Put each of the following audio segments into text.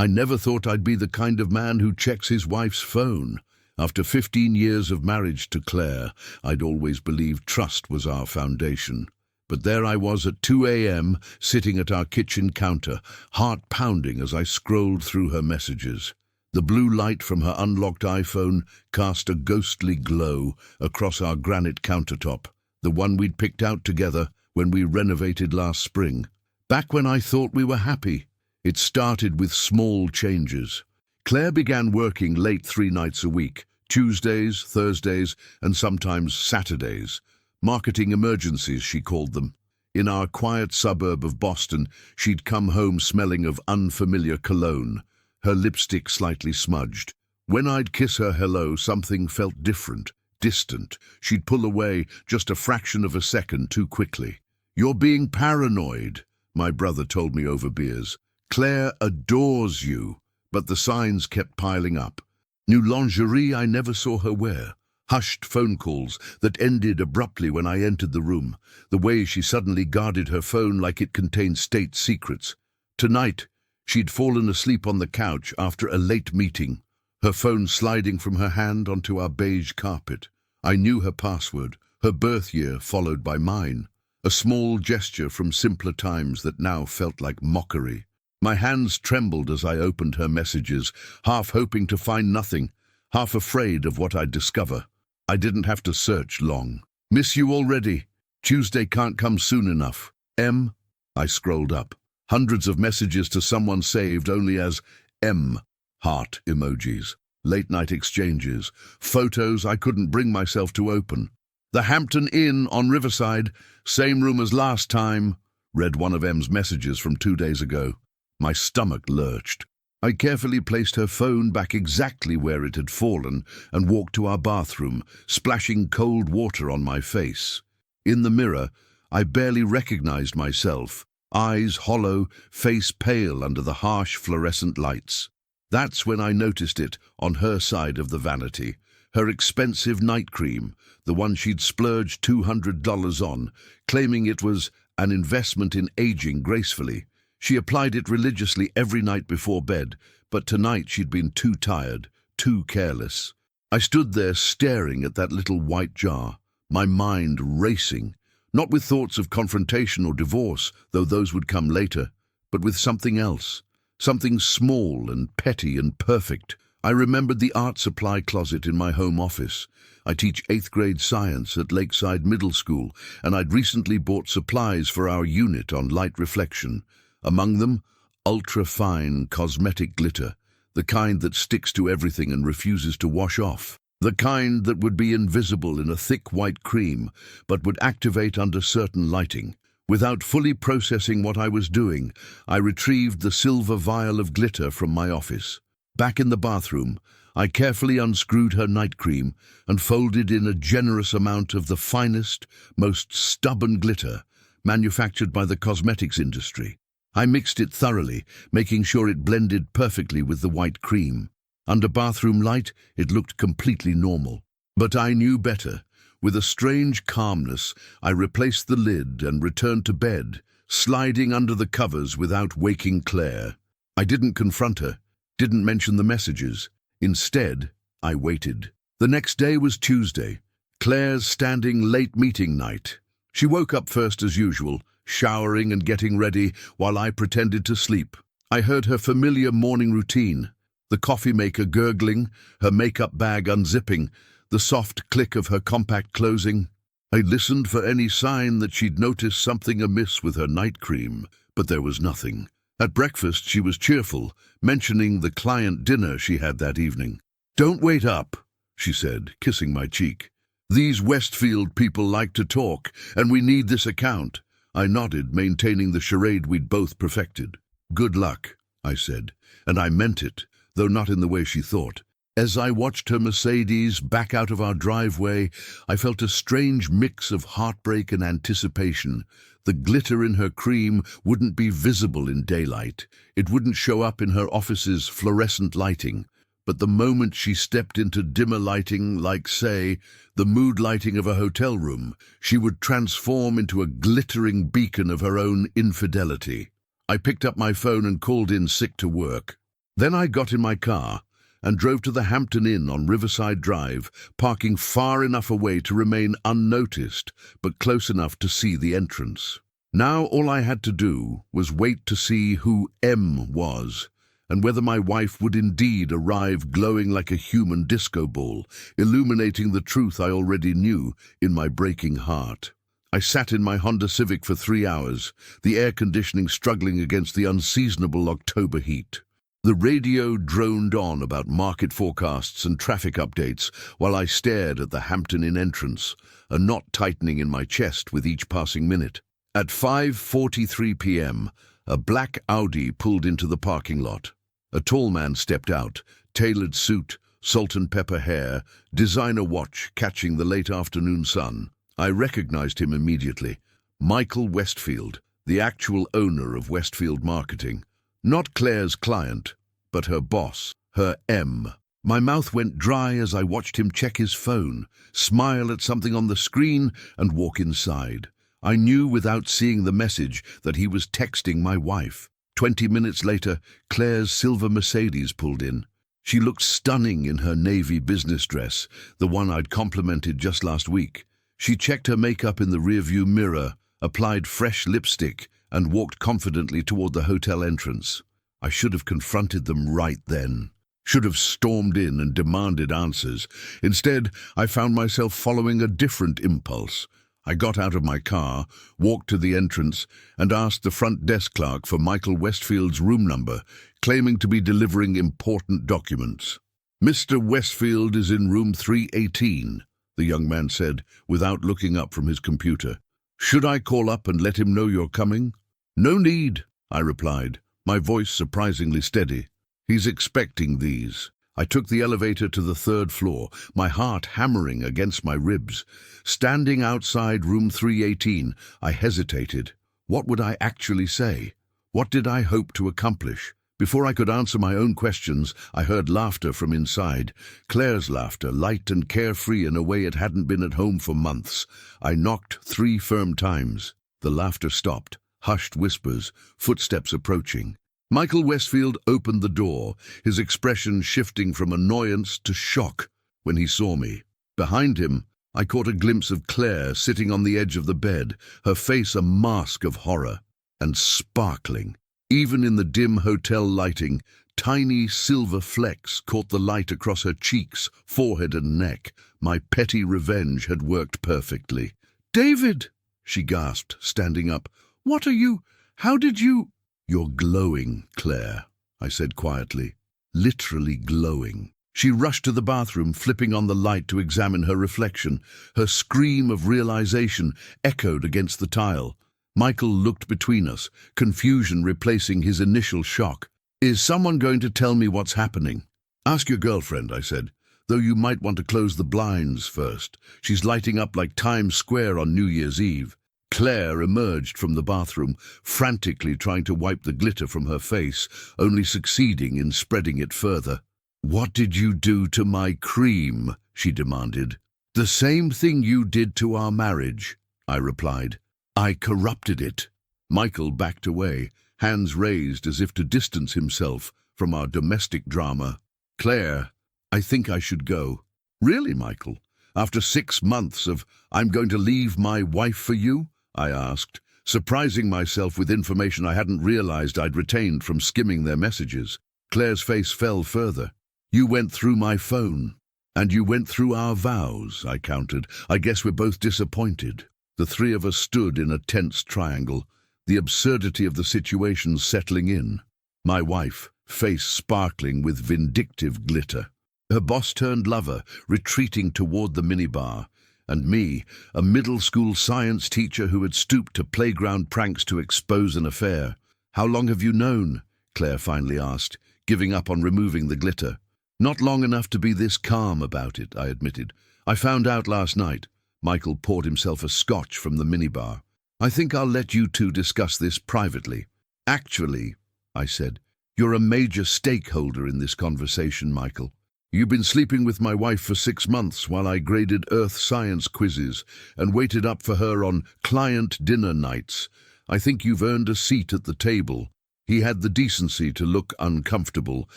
I never thought I'd be the kind of man who checks his wife's phone. After 15 years of marriage to Claire, I'd always believed trust was our foundation. But there I was at 2 a.m., sitting at our kitchen counter, heart pounding as I scrolled through her messages. The blue light from her unlocked iPhone cast a ghostly glow across our granite countertop, the one we'd picked out together when we renovated last spring. Back when I thought we were happy. It started with small changes. Claire began working late 3 nights a week, Tuesdays, Thursdays, and sometimes Saturdays. Marketing emergencies, she called them. In our quiet suburb of Boston, she'd come home smelling of unfamiliar cologne, her lipstick slightly smudged. When I'd kiss her hello, something felt different, distant. She'd pull away just a fraction of a second too quickly. "You're being paranoid," my brother told me over beers. "Claire adores you." But the signs kept piling up. New lingerie I never saw her wear. Hushed phone calls that ended abruptly when I entered the room. The way she suddenly guarded her phone like it contained state secrets. Tonight, she'd fallen asleep on the couch after a late meeting, her phone sliding from her hand onto our beige carpet. I knew her password, her birth year followed by mine. A small gesture from simpler times that now felt like mockery. My hands trembled as I opened her messages, half hoping to find nothing, half afraid of what I'd discover. I didn't have to search long. "Miss you already. Tuesday can't come soon enough. M." I scrolled up. Hundreds of messages to someone saved only as M. Heart emojis. Late-night exchanges. Photos I couldn't bring myself to open. "The Hampton Inn on Riverside. Same room as last time," read one of M's messages from 2 days ago. My stomach lurched. I carefully placed her phone back exactly where it had fallen and walked to our bathroom, splashing cold water on my face. In the mirror, I barely recognized myself, eyes hollow, face pale under the harsh fluorescent lights. That's when I noticed it on her side of the vanity. Her expensive night cream, the one she'd splurged $200 on, claiming it was an investment in aging gracefully. She applied it religiously every night before bed, but tonight she'd been too tired, too careless. I stood there staring at that little white jar, my mind racing, not with thoughts of confrontation or divorce, though those would come later, but with something else, something small and petty and perfect. I remembered the art supply closet in my home office. I teach 8th grade science at Lakeside Middle School, and I'd recently bought supplies for our unit on light reflection. Among them, ultra-fine cosmetic glitter, the kind that sticks to everything and refuses to wash off. The kind that would be invisible in a thick white cream, but would activate under certain lighting. Without fully processing what I was doing, I retrieved the silver vial of glitter from my office. Back in the bathroom, I carefully unscrewed her night cream and folded in a generous amount of the finest, most stubborn glitter, manufactured by the cosmetics industry. I mixed it thoroughly, making sure it blended perfectly with the white cream. Under bathroom light, it looked completely normal. But I knew better. With a strange calmness, I replaced the lid and returned to bed, sliding under the covers without waking Claire. I didn't confront her, didn't mention the messages. Instead, I waited. The next day was Tuesday, Claire's standing late meeting night. She woke up first as usual, showering and getting ready while I pretended to sleep. I heard her familiar morning routine, the coffee maker gurgling, her makeup bag unzipping, the soft click of her compact closing. I listened for any sign that she'd noticed something amiss with her night cream, but there was nothing. At breakfast, she was cheerful, mentioning the client dinner she had that evening. "Don't wait up," she said, kissing my cheek. "These Westfield people like to talk, and we need this account." I nodded, maintaining the charade we'd both perfected. "Good luck," I said, and I meant it, though not in the way she thought. As I watched her Mercedes back out of our driveway, I felt a strange mix of heartbreak and anticipation. The glitter in her cream wouldn't be visible in daylight. It wouldn't show up in her office's fluorescent lighting. But the moment she stepped into dimmer lighting, like, say, the mood lighting of a hotel room, she would transform into a glittering beacon of her own infidelity. I picked up my phone and called in sick to work. Then I got in my car and drove to the Hampton Inn on Riverside Drive, parking far enough away to remain unnoticed, but close enough to see the entrance. Now all I had to do was wait to see who M was, and whether my wife would indeed arrive glowing like a human disco ball, illuminating the truth I already knew in my breaking heart. I sat in my Honda Civic for 3 hours, the air conditioning struggling against the unseasonable October heat. The radio droned on about market forecasts and traffic updates while I stared at the Hampton Inn entrance, a knot tightening in my chest with each passing minute. At 5:43 p.m., a black Audi pulled into the parking lot. A tall man stepped out, tailored suit, salt and pepper hair, designer watch catching the late afternoon sun. I recognized him immediately. Michael Westfield, the actual owner of Westfield Marketing. Not Claire's client, but her boss, her M. My mouth went dry as I watched him check his phone, smile at something on the screen, and walk inside. I knew without seeing the message that he was texting my wife. 20 minutes later, Claire's silver Mercedes pulled in. She looked stunning in her navy business dress, the one I'd complimented just last week. She checked her makeup in the rearview mirror, applied fresh lipstick, and walked confidently toward the hotel entrance. I should have confronted them right then. Should have stormed in and demanded answers. Instead, I found myself following a different impulse. I got out of my car, walked to the entrance, and asked the front desk clerk for Michael Westfield's room number, claiming to be delivering important documents. "Mr. Westfield is in room 318, the young man said, without looking up from his computer. "Should I call up and let him know you're coming?" "No need," I replied, my voice surprisingly steady. "He's expecting these." I took the elevator to the 3rd floor, my heart hammering against my ribs. Standing outside room 318, I hesitated. What would I actually say? What did I hope to accomplish? Before I could answer my own questions, I heard laughter from inside. Claire's laughter, light and carefree in a way it hadn't been at home for months. I knocked 3 firm times. The laughter stopped. Hushed whispers, footsteps approaching. Michael Westfield opened the door, his expression shifting from annoyance to shock when he saw me. Behind him, I caught a glimpse of Claire sitting on the edge of the bed, her face a mask of horror, and sparkling. Even in the dim hotel lighting, tiny silver flecks caught the light across her cheeks, forehead and neck. My petty revenge had worked perfectly. "David!" she gasped, standing up. "What are you? How did you—" "You're glowing, Claire," I said quietly. "Literally glowing." She rushed to the bathroom, flipping on the light to examine her reflection. Her scream of realization echoed against the tile. Michael looked between us, confusion replacing his initial shock. "Is someone going to tell me what's happening?" "Ask your girlfriend," I said, "though you might want to close the blinds first. She's lighting up like Times Square on New Year's Eve." Claire emerged from the bathroom, frantically trying to wipe the glitter from her face, only succeeding in spreading it further. "What did you do to my cream?" she demanded. "The same thing you did to our marriage," I replied. "I corrupted it." Michael backed away, hands raised as if to distance himself from our domestic drama. "Claire, I think I should go." "Really, Michael? After 6 months of, 'I'm going to leave my wife for you'?" I asked, surprising myself with information I hadn't realized I'd retained from skimming their messages. Claire's face fell further. "You went through my phone. And you went through our vows," I countered. "I guess we're both disappointed." The 3 of us stood in a tense triangle, the absurdity of the situation settling in. My wife, face sparkling with vindictive glitter. Her boss-turned lover, retreating toward the minibar. And me, a middle school science teacher who had stooped to playground pranks to expose an affair. "How long have you known?" Claire finally asked, giving up on removing the glitter. "Not long enough to be this calm about it," I admitted. "I found out last night." Michael poured himself a scotch from the minibar. "I think I'll let you two discuss this privately." "Actually," I said, "you're a major stakeholder in this conversation, Michael. You've been sleeping with my wife for 6 months while I graded earth science quizzes and waited up for her on client dinner nights. I think you've earned a seat at the table. He had the decency to look uncomfortable,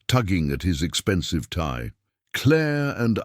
tugging at his expensive tie. Claire and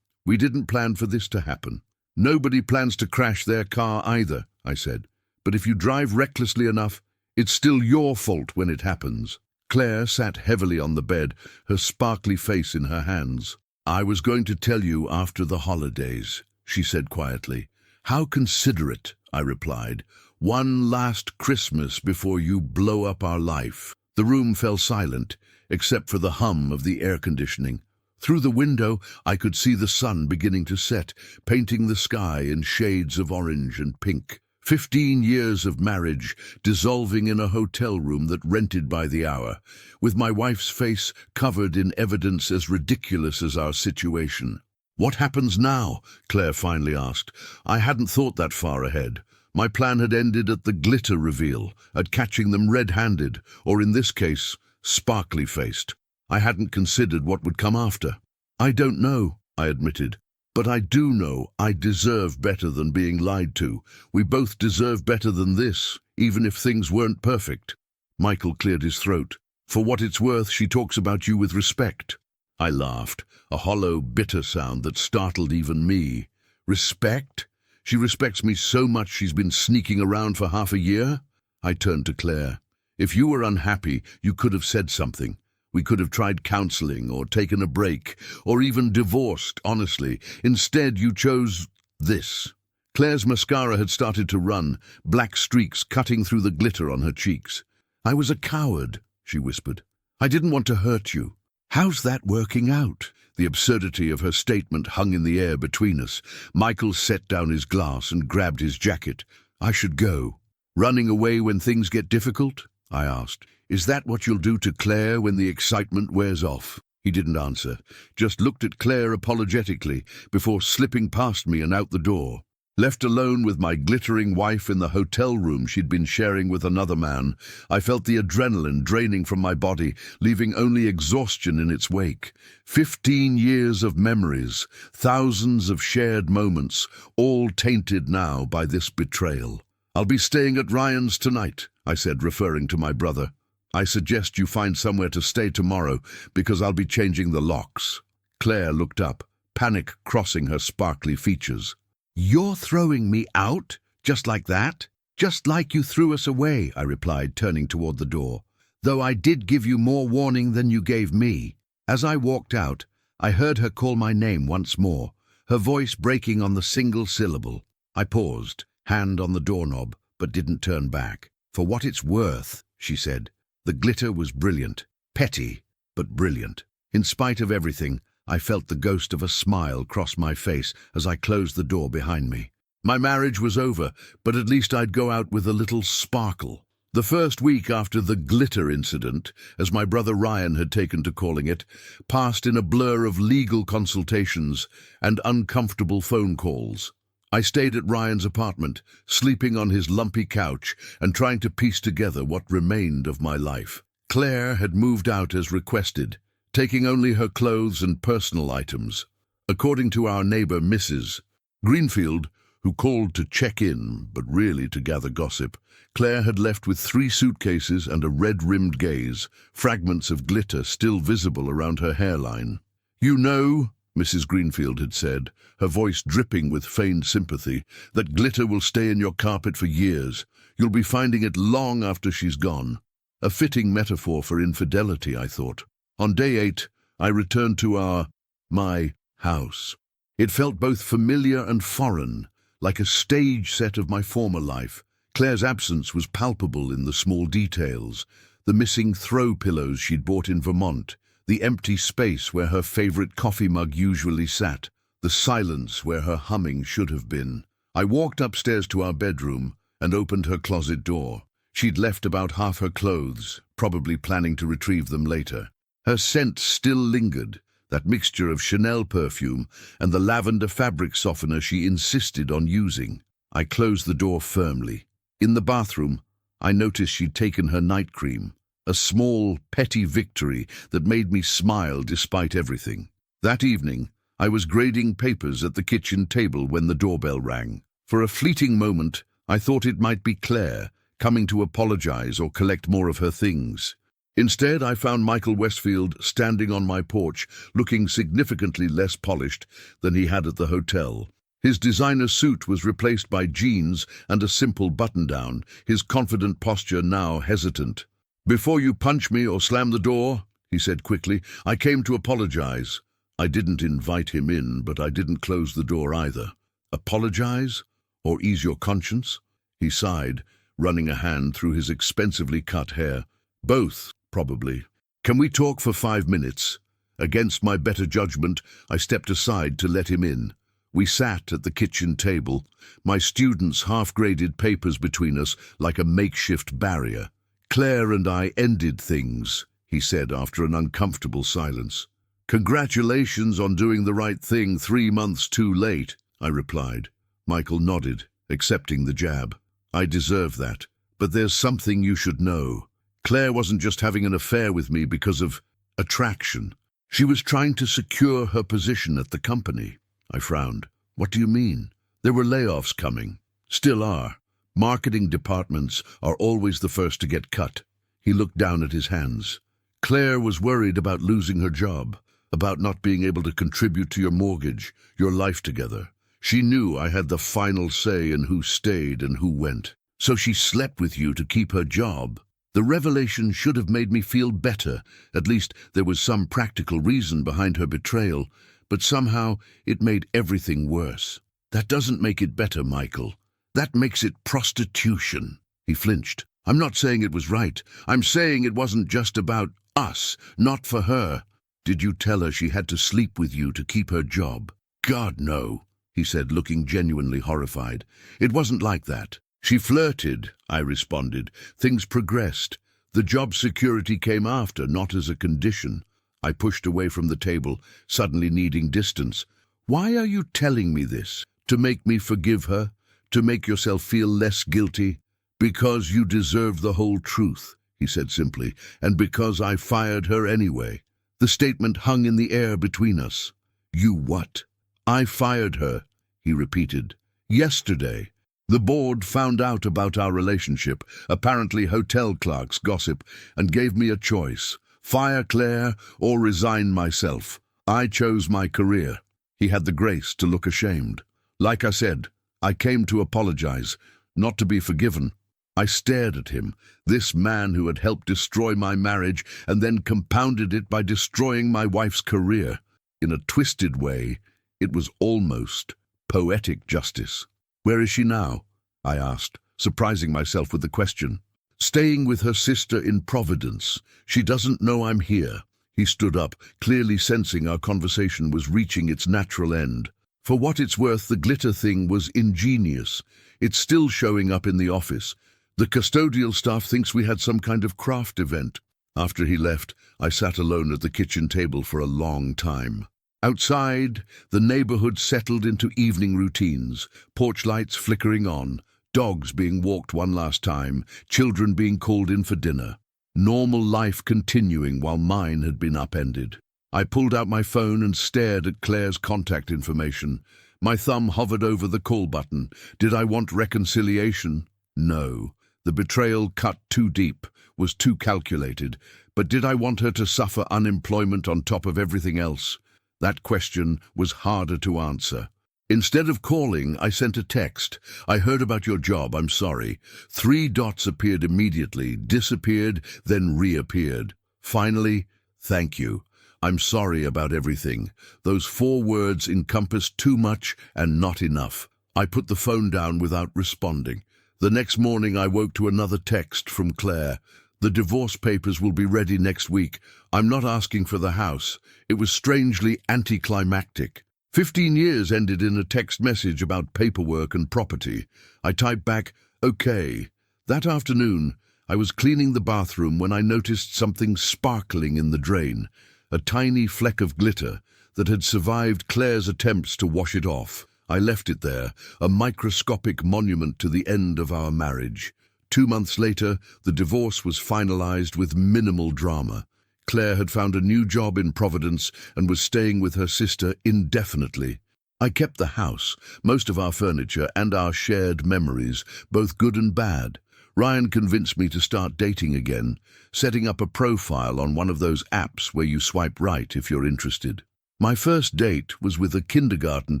we didn't plan for this to happen. Nobody plans to crash their car either, I said. But if you drive recklessly enough, it's still your fault when it happens. Claire sat heavily on the bed, her sparkly face in her hands. I was going to tell you after the holidays, she said quietly. How considerate, I replied. One last Christmas before you blow up our life. The room fell silent, except for the hum of the air conditioning. Through the window, I could see the sun beginning to set, painting the sky in shades of orange and pink. 15 years of marriage dissolving in a hotel room that rented by the hour, with my wife's face covered in evidence as ridiculous as our situation. What happens now? Claire finally asked. I hadn't thought that far ahead. My plan had ended at the glitter reveal, at catching them red-handed, or in this case, sparkly-faced. I hadn't considered what would come after. I don't know, I admitted. But I do know I deserve better than being lied to. We both deserve better than this, even if things weren't perfect. Michael cleared his throat. For what it's worth, she talks about you with respect. I laughed, a hollow, bitter sound that startled even me. Respect? She respects me so much she's been sneaking around for half a year? I turned to Claire. If you were unhappy, you could have said something. We could have tried counseling or taken a break, or even divorced, honestly. Instead, you chose this. Claire's mascara had started to run, black streaks cutting through the glitter on her cheeks. I was a coward, she whispered. I didn't want to hurt you. How's that working out? The absurdity of her statement hung in the air between us. Michael set down his glass and grabbed his jacket. I should go. Running away when things get difficult? I asked. Is that what you'll do to Claire when the excitement wears off? He didn't answer, just looked at Claire apologetically before slipping past me and out the door. Left alone with my glittering wife in the hotel room she'd been sharing with another man, I felt the adrenaline draining from my body, leaving only exhaustion in its wake. 15 years of memories, thousands of shared moments, all tainted now by this betrayal. I'll be staying at Ryan's tonight, I said, referring to my brother. I suggest you find somewhere to stay tomorrow, because I'll be changing the locks. Claire looked up, panic crossing her sparkly features. You're throwing me out? Just like that? Just like you threw us away, I replied, turning toward the door. Though I did give you more warning than you gave me. As I walked out, I heard her call my name once more, her voice breaking on the single syllable. I paused, hand on the doorknob, but didn't turn back. For what it's worth, she said. The glitter was brilliant, petty, but brilliant. In spite of everything, I felt the ghost of a smile cross my face as I closed the door behind me. My marriage was over, but at least I'd go out with a little sparkle. The first week after the glitter incident, as my brother Ryan had taken to calling it, passed in a blur of legal consultations and uncomfortable phone calls. I stayed at Ryan's apartment, sleeping on his lumpy couch and trying to piece together what remained of my life. Claire had moved out as requested, taking only her clothes and personal items. According to our neighbor, Mrs. Greenfield, who called to check in, but really to gather gossip, Claire had left with 3 suitcases and a red-rimmed gaze, fragments of glitter still visible around her hairline. You know, Mrs. Greenfield had said, her voice dripping with feigned sympathy, that glitter will stay in your carpet for years. You'll be finding it long after she's gone. A fitting metaphor for infidelity, I thought. On day 8, I returned to my house. It felt both familiar and foreign, like a stage set of my former life. Claire's absence was palpable in the small details, the missing throw pillows she'd bought in Vermont, the empty space where her favorite coffee mug usually sat, the silence where her humming should have been. I walked upstairs to our bedroom and opened her closet door. She'd left about half her clothes, probably planning to retrieve them later. Her scent still lingered, that mixture of Chanel perfume and the lavender fabric softener she insisted on using. I closed the door firmly. In the bathroom, I noticed she'd taken her night cream, a small, petty victory that made me smile despite everything. That evening, I was grading papers at the kitchen table when the doorbell rang. For a fleeting moment, I thought it might be Claire, coming to apologize or collect more of her things. Instead, I found Michael Westfield standing on my porch, looking significantly less polished than he had at the hotel. His designer suit was replaced by jeans and a simple button-down, his confident posture now hesitant. "Before you punch me or slam the door," he said quickly, "I came to apologize." I didn't invite him in, but I didn't close the door either. Apologize? Or ease your conscience? He sighed, running a hand through his expensively cut hair. Both, probably. "Can we talk for 5 minutes?" Against my better judgment, I stepped aside to let him in. We sat at the kitchen table, my students' half-graded papers between us like a makeshift barrier. "Claire and I ended things," he said after an uncomfortable silence. "Congratulations on doing the right thing 3 months too late," I replied. Michael nodded, accepting the jab. "I deserve that. But there's something you should know. Claire wasn't just having an affair with me because of attraction. She was trying to secure her position at the company." I frowned. "What do you mean?" "There were layoffs coming. Still are. Marketing departments are always the first to get cut." He looked down at his hands. "Claire was worried about losing her job, about not being able to contribute to your mortgage, your life together. She knew I had the final say in who stayed and who went. So she slept with you to keep her job. The revelation should have made me feel better. At least there was some practical reason behind her betrayal, but somehow it made everything worse." "That doesn't make it better, Michael. That makes it prostitution." He flinched. "I'm not saying it was right. I'm saying it wasn't just about us, not for her." "Did you tell her she had to sleep with you to keep her job?" "God, no," he said, looking genuinely horrified. "It wasn't like that. She flirted," I responded. "Things progressed. The job security came after, not as a condition." I pushed away from the table, suddenly needing distance. "Why are you telling me this? To make me forgive her? To make yourself feel less guilty?" "Because you deserve the whole truth," he said simply, "and because I fired her anyway." The statement hung in the air between us. "You what?" "I fired her," he repeated. "Yesterday. The board found out about our relationship, apparently hotel clerks gossip, and gave me a choice. Fire Claire or resign myself. I chose my career." He had the grace to look ashamed. "Like I said, I came to apologize, not to be forgiven." I stared at him, this man who had helped destroy my marriage and then compounded it by destroying my wife's career. In a twisted way, it was almost poetic justice. "Where is she now?" I asked, surprising myself with the question. "Staying with her sister in Providence. She doesn't know I'm here." He stood up, clearly sensing our conversation was reaching its natural end. For what it's worth, the glitter thing was ingenious. It's still showing up in the office. The custodial staff thinks we had some kind of craft event. After he left, I sat alone at the kitchen table for a long time. Outside, the neighborhood settled into evening routines, porch lights flickering on, dogs being walked one last time, children being called in for dinner. Normal life continuing while mine had been upended. I pulled out my phone and stared at Claire's contact information. My thumb hovered over the call button. Did I want reconciliation? No. The betrayal cut too deep, was too calculated. But did I want her to suffer unemployment on top of everything else? That question was harder to answer. Instead of calling, I sent a text. "I heard about your job, I'm sorry." 3 dots appeared immediately, disappeared, then reappeared. Finally, "Thank you. I'm sorry about everything." Those 4 words encompassed too much and not enough. I put the phone down without responding. The next morning I woke to another text from Claire. "The divorce papers will be ready next week. I'm not asking for the house." It was strangely anticlimactic. 15 years ended in a text message about paperwork and property. I typed back, "Okay." That afternoon, I was cleaning the bathroom when I noticed something sparkling in the drain, a tiny fleck of glitter that had survived Claire's attempts to wash it off. I left it there, a microscopic monument to the end of our marriage. 2 months later, the divorce was finalized with minimal drama. Claire had found a new job in Providence and was staying with her sister indefinitely. I kept the house, most of our furniture, and our shared memories, both good and bad. Ryan convinced me to start dating again, setting up a profile on one of those apps where you swipe right if you're interested. My first date was with a kindergarten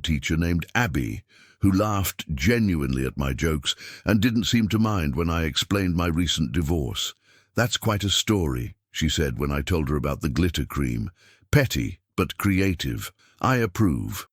teacher named Abby, who laughed genuinely at my jokes and didn't seem to mind when I explained my recent divorce. "That's quite a story," she said when I told her about the glitter cream. "Petty, but creative. I approve."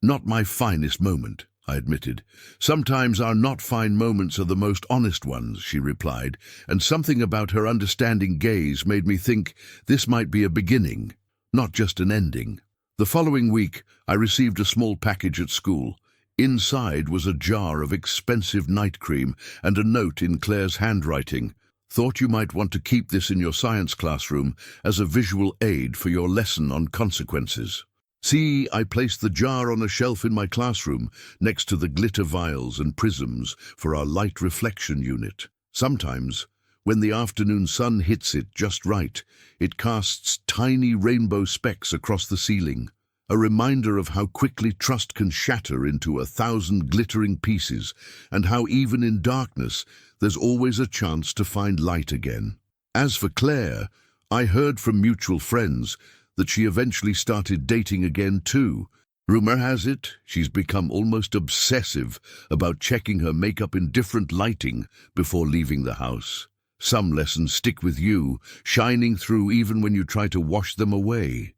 Not my finest moment," I admitted. "Sometimes our not fine moments are the most honest ones," she replied, and something about her understanding gaze made me think this might be a beginning, not just an ending. The following week, I received a small package at school. Inside was a jar of expensive night cream and a note in Claire's handwriting. "Thought you might want to keep this in your science classroom as a visual aid for your lesson on consequences." See, I placed the jar on a shelf in my classroom next to the glitter vials and prisms for our light reflection unit. Sometimes, when the afternoon sun hits it just right, it casts tiny rainbow specks across the ceiling, a reminder of how quickly trust can shatter into 1,000 glittering pieces, and how even in darkness, there's always a chance to find light again. As for Claire, I heard from mutual friends that she eventually started dating again too. Rumor has it, she's become almost obsessive about checking her makeup in different lighting before leaving the house. Some lessons stick with you, shining through even when you try to wash them away.